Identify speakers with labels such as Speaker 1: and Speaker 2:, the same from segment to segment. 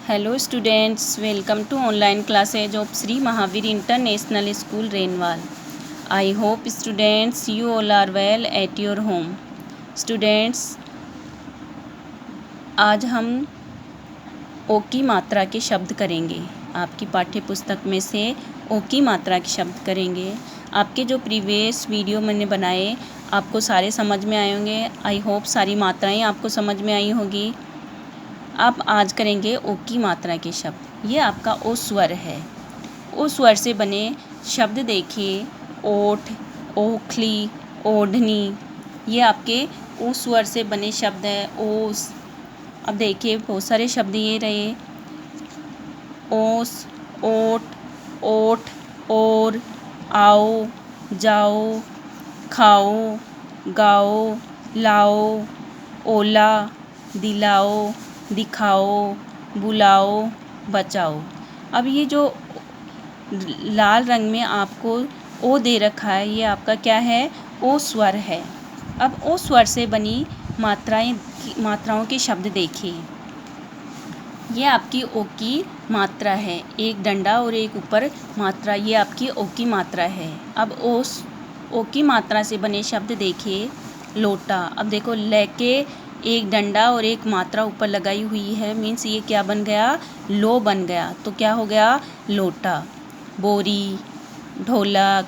Speaker 1: Hello students, welcome to online classes of Shri Mahavir international school Renwal. I hope students you all are well at your home. Students, आज हम ओ की मात्रा के शब्द करेंगे। आपकी पाठ्य पुस्तक में से ओ की मात्रा के शब्द करेंगे। आपके जो प्रीवियस वीडियो मैंने बनाए आपको सारे समझ में आए होंगे। आई होप सारी मात्राएं आपको समझ में आई होगी। अब आज करेंगे ओ की मात्रा के शब्द। ये आपका ओ स्वर है। ओ स्वर से बने शब्द देखिए। ओठ, ओखली, ओढ़नी, ये आपके ओ स्वर से बने शब्द हैं। ओस। अब देखिए बहुत सारे शब्द ये रहे। ओस, ओट, ओठ, और, आओ, जाओ, खाओ, गाओ, लाओ, ओला, दिलाओ, दिखाओ, बुलाओ, बचाओ। अब ये जो लाल रंग में आपको ओ दे रखा है, ये आपका क्या है? ओ स्वर है। अब ओ स्वर से बनी मात्राओं के शब्द देखिए। ये आपकी ओ की मात्रा है। एक डंडा और एक ऊपर मात्रा, ये आपकी ओ की मात्रा है। अब ओ की मात्रा से बने शब्द देखिए। लोटा। अब देखो, लेके एक डंडा और एक मात्रा ऊपर लगाई हुई है, मीन्स ये क्या बन गया? लो बन गया। तो क्या हो गया? लोटा। बोरी, ढोलक,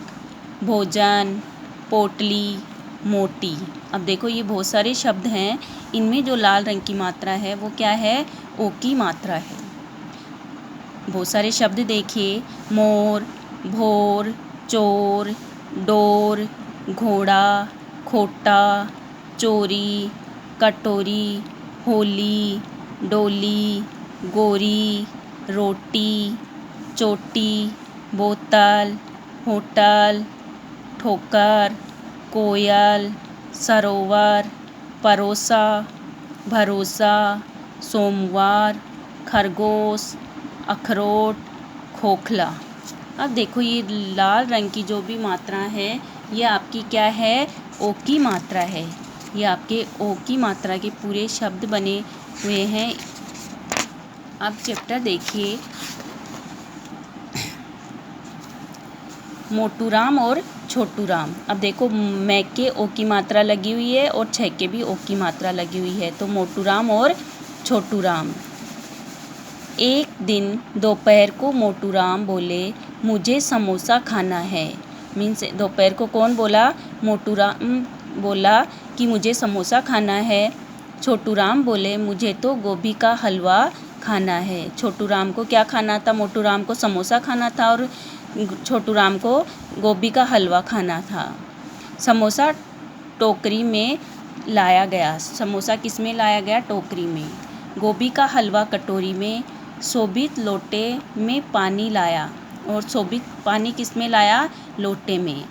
Speaker 1: भोजन, पोटली, मोटी। अब देखो ये बहुत सारे शब्द हैं, इनमें जो लाल रंग की मात्रा है वो क्या है? ओ की मात्रा है। बहुत सारे शब्द देखिए। मोर, भोर, चोर, डोर, घोड़ा, खोटा, चोरी, कटोरी, होली, डोली, गोरी, रोटी, चोटी, बोतल, होटल, ठोकर, कोयल, सरोवर, परोसा, भरोसा, सोमवार, खरगोश, अखरोट, खोखला। अब देखो ये लाल रंग की जो भी मात्रा है ये आपकी क्या है? ओ की मात्रा है। ये आपके ओ की मात्रा के पूरे शब्द बने हुए हैं। अब चैप्टर देखिए। मोटू राम और छोटू राम। अब देखो, मैं के ओ की मात्रा लगी हुई है और छ के भी ओ की मात्रा लगी हुई है। तो मोटू राम और छोटू राम। एक दिन दोपहर को मोटू राम बोले, मुझे समोसा खाना है। मीन्स दोपहर को कौन बोला? मोटू राम बोला कि मुझे समोसा खाना है। छोटू राम बोले, मुझे तो गोभी का हलवा खाना है। छोटू राम को क्या खाना था? मोटू राम को समोसा खाना था और छोटू राम को गोभी का हलवा खाना था। समोसा टोकरी में लाया गया। समोसा किस में लाया गया? टोकरी में। गोभी का हलवा कटोरी में। शोभित लोटे में पानी लाया। और शोभित पानी किस में लाया? लोटे में।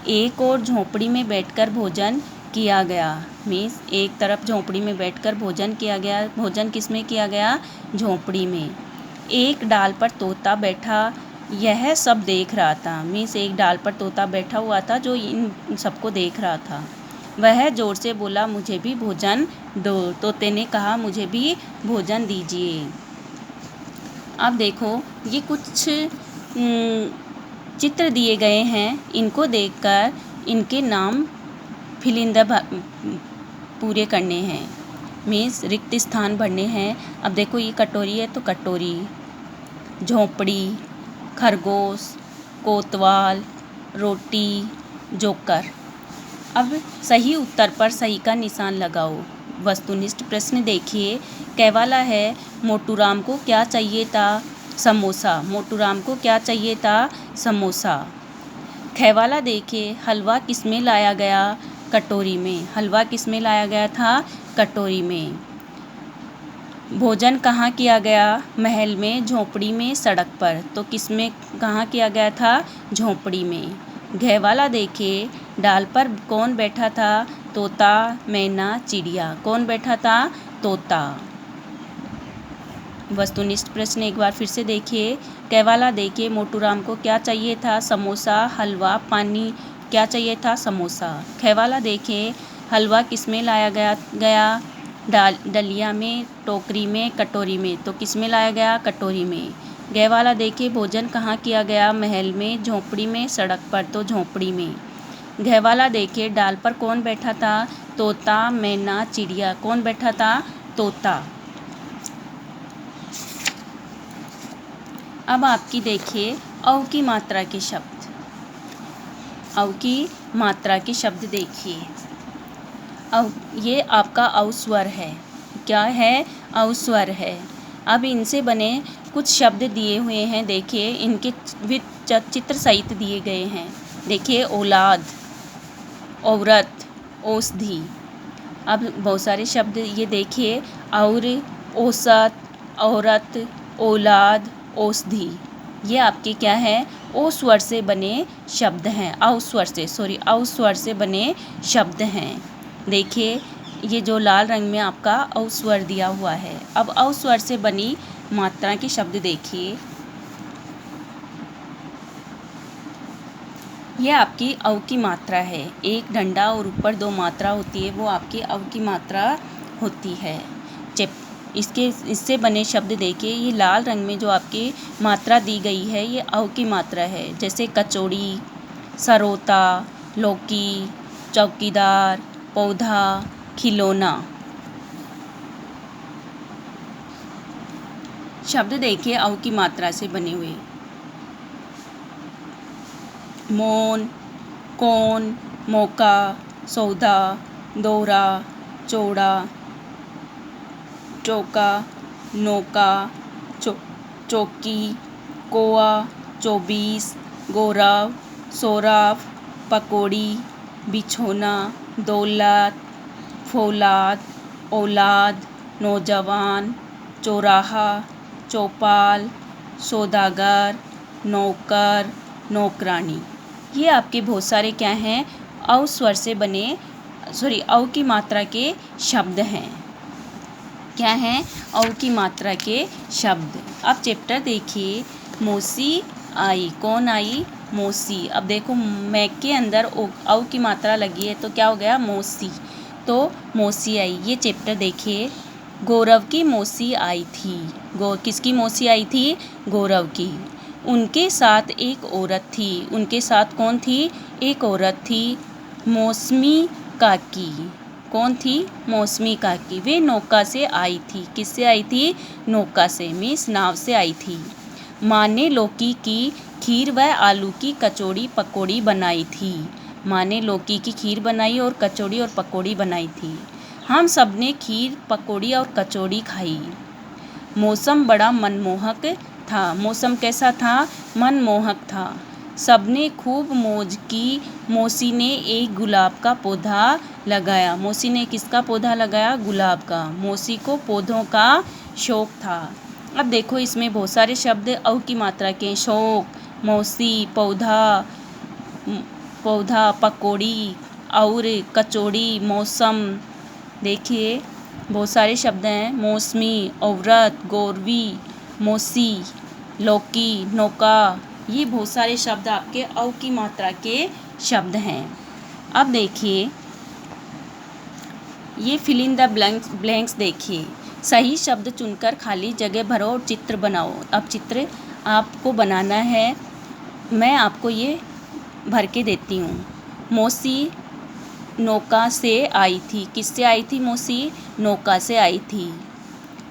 Speaker 1: एक और झोंपड़ी में बैठकर भोजन किया गया। मीन्स एक तरफ झोंपड़ी में बैठकर भोजन किया गया। भोजन किस में किया गया? झोंपड़ी में। एक डाल पर तोता बैठा, यह सब देख रहा था। मीन्स एक डाल पर तोता बैठा हुआ था जो इन सबको देख रहा था। वह जोर से बोला, मुझे भी भोजन दो। तोते ने कहा, मुझे भी भोजन दीजिए। अब देखो ये कुछ चित्र दिए गए हैं, इनको देखकर इनके नाम फिल इन द पूरे करने हैं। मीन्स रिक्त स्थान भरने हैं। अब देखो ये कटोरी है तो कटोरी, झोंपड़ी, खरगोश, कोतवाल, रोटी, जोकर। अब सही उत्तर पर सही का निशान लगाओ। वस्तुनिष्ठ प्रश्न देखिए। कहवाला है, मोटू राम को क्या चाहिए था? समोसा। मोटू राम को क्या चाहिए था? समोसा। खैवाला देखिए, हलवा किस में लाया गया? कटोरी में। हलवा किस में लाया गया था? कटोरी में। भोजन कहाँ किया गया? महल में, झोंपड़ी में, सड़क पर। तो किस में कहाँ किया गया था? झोंपड़ी में। घैवाला देखिए, डाल पर कौन बैठा था? तोता, मैना, चिड़िया। कौन बैठा था? तोता। वस्तुनिष्ठ प्रश्न एक बार फिर से देखिए। कहवाला देखिए, मोटू राम को क्या चाहिए था? समोसा, हलवा, पानी। क्या चाहिए था? समोसा। खैवाला देखिए, हलवा किस में लाया गया? डलिया में, टोकरी में, कटोरी में। तो किस में लाया गया? कटोरी में। गए वाला देखिए, भोजन कहाँ किया गया? महल में, झोंपड़ी में, सड़क पर। तो झोंपड़ी में। घ वाला देखिए, डाल पर कौन बैठा था? तोता, मैना, चिड़िया। कौन बैठा था? तोता। अब आपकी देखिए औ की मात्रा के शब्द। औ की मात्रा के शब्द देखिए। औ ये आपका औ स्वर है। क्या है? औ स्वर है। अब इनसे बने कुछ शब्द दिए हुए हैं, देखिए इनके भी चित्र सहित दिए गए हैं। देखिए, औलाद, औरत, औषधि। अब बहुत सारे शब्द ये देखिए, और, औसत, औरत, औलाद, औषधि। ये आपके क्या है? ओ स्वर से बने शब्द हैं। औ स्वर से बने शब्द हैं। देखिए, ये जो लाल रंग में आपका औ स्वर दिया हुआ है। अब औ स्वर से बनी मात्रा के शब्द देखिए। ये आपकी औ की मात्रा है। एक डंडा और ऊपर 2 मात्रा होती है, वो आपकी औ की मात्रा होती है। इससे बने शब्द देखिए। ये लाल रंग में जो आपकी मात्रा दी गई है, ये औ की मात्रा है। जैसे कचौड़ी, सरोता, लौकी, चौकीदार, पौधा, खिलौना। शब्द देखिए औ की मात्रा से बने हुए। मौन, कौन, मौका, सौदा, दौरा, चौड़ा, चौका, नौका, चौकी, कोआ, 24, गौरव, सौरभ, पकौड़ी, बिछोना, दौलत, फौलाद, औलाद, नौजवान, चौराहा, चौपाल, सौदागर, नौकर, नौकरानी। ये आपके बहुत सारे क्या हैं? औ स्वर से बने औ की मात्रा के शब्द हैं। क्या हैं? औ की मात्रा के शब्द। अब चैप्टर देखिए, मौसी आई। कौन आई? मौसी। अब देखो, मैं के अंदर औ की मात्रा लगी है, तो क्या हो गया? मौसी। तो मौसी आई। ये चैप्टर देखिए, गौरव की मौसी आई थी। किसकी मौसी आई थी? गौरव की। उनके साथ एक औरत थी। उनके साथ कौन थी? एक औरत थी, मौसमी काकी। कौन थी? मौसमी काकी। वे नौका से आई थी। किससे आई थी? नौका से, मीन्स नाव से आई थी। माँ ने लौकी की खीर व आलू की कचौड़ी पकौड़ी बनाई थी। माँ ने लौकी की खीर बनाई और कचौड़ी और पकौड़ी बनाई थी। हम सब ने खीर, पकौड़ी और कचौड़ी खाई। मौसम बड़ा मनमोहक था। मौसम कैसा था? मनमोहक था। सबने खूब मौज की। मौसी ने एक गुलाब का पौधा लगाया। मौसी ने किसका पौधा लगाया? गुलाब का। मौसी को पौधों का शौक था। अब देखो, इसमें बहुत सारे शब्द औ की मात्रा के। शौक, मौसी, पौधा, पकौड़ी और कचौड़ी, मौसम। देखिए, बहुत सारे शब्द हैं। मौसमी, औरत, गौरवी, मौसी, लौकी, नौका। ये बहुत सारे शब्द आपके औ की मात्रा के शब्द हैं। अब देखिए, ये फिल इन द ब्लैंक्स देखिए। सही शब्द चुनकर खाली जगह भरो और चित्र बनाओ। अब चित्र आपको बनाना है। मैं आपको ये भर के देती हूँ। मौसी नौका से आई थी। किससे आई थी मौसी? नौका से आई थी।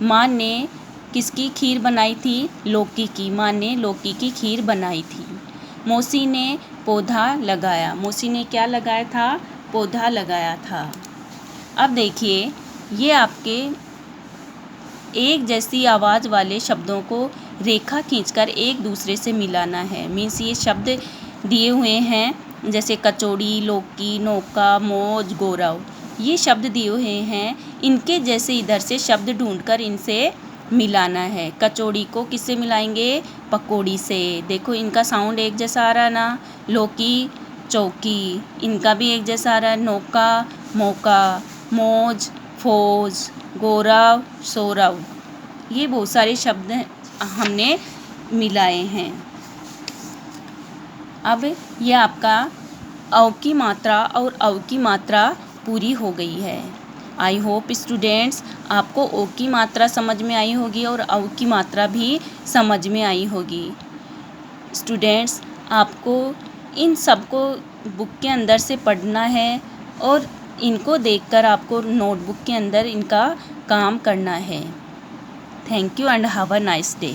Speaker 1: माँ ने किसकी खीर बनाई थी? लौकी की। माँ ने लौकी की खीर बनाई थी। मौसी ने पौधा लगाया। मौसी ने क्या लगाया था? पौधा लगाया था। अब देखिए, ये आपके एक जैसी आवाज़ वाले शब्दों को रेखा खींचकर एक दूसरे से मिलाना है। मीन्स ये शब्द दिए हुए हैं, जैसे कचौड़ी, लौकी, नौका, मौज, गौरव। ये शब्द दिए हुए हैं, इनके जैसे इधर से शब्द ढूंढकर इनसे मिलाना है। कचौड़ी को किससे मिलाएंगे? पकौड़ी से। देखो, इनका साउंड एक जैसा आ रहा है ना। लौकी, चौकी, इनका भी एक जैसा आ रहा है। नौका, मौका, मौज, फौज, गौरव, सौरव। ये बहुत सारे शब्द हमने मिलाए हैं। अब ये आपका औ की मात्रा और औ की मात्रा पूरी हो गई है। आई होप स्टूडेंट्स आपको ओ की मात्रा समझ में आई होगी और औ की मात्रा भी समझ में आई होगी। स्टूडेंट्स आपको इन सबको बुक के अंदर से पढ़ना है और इनको देखकर आपको नोटबुक के अंदर इनका काम करना है। Thank you and have a nice day.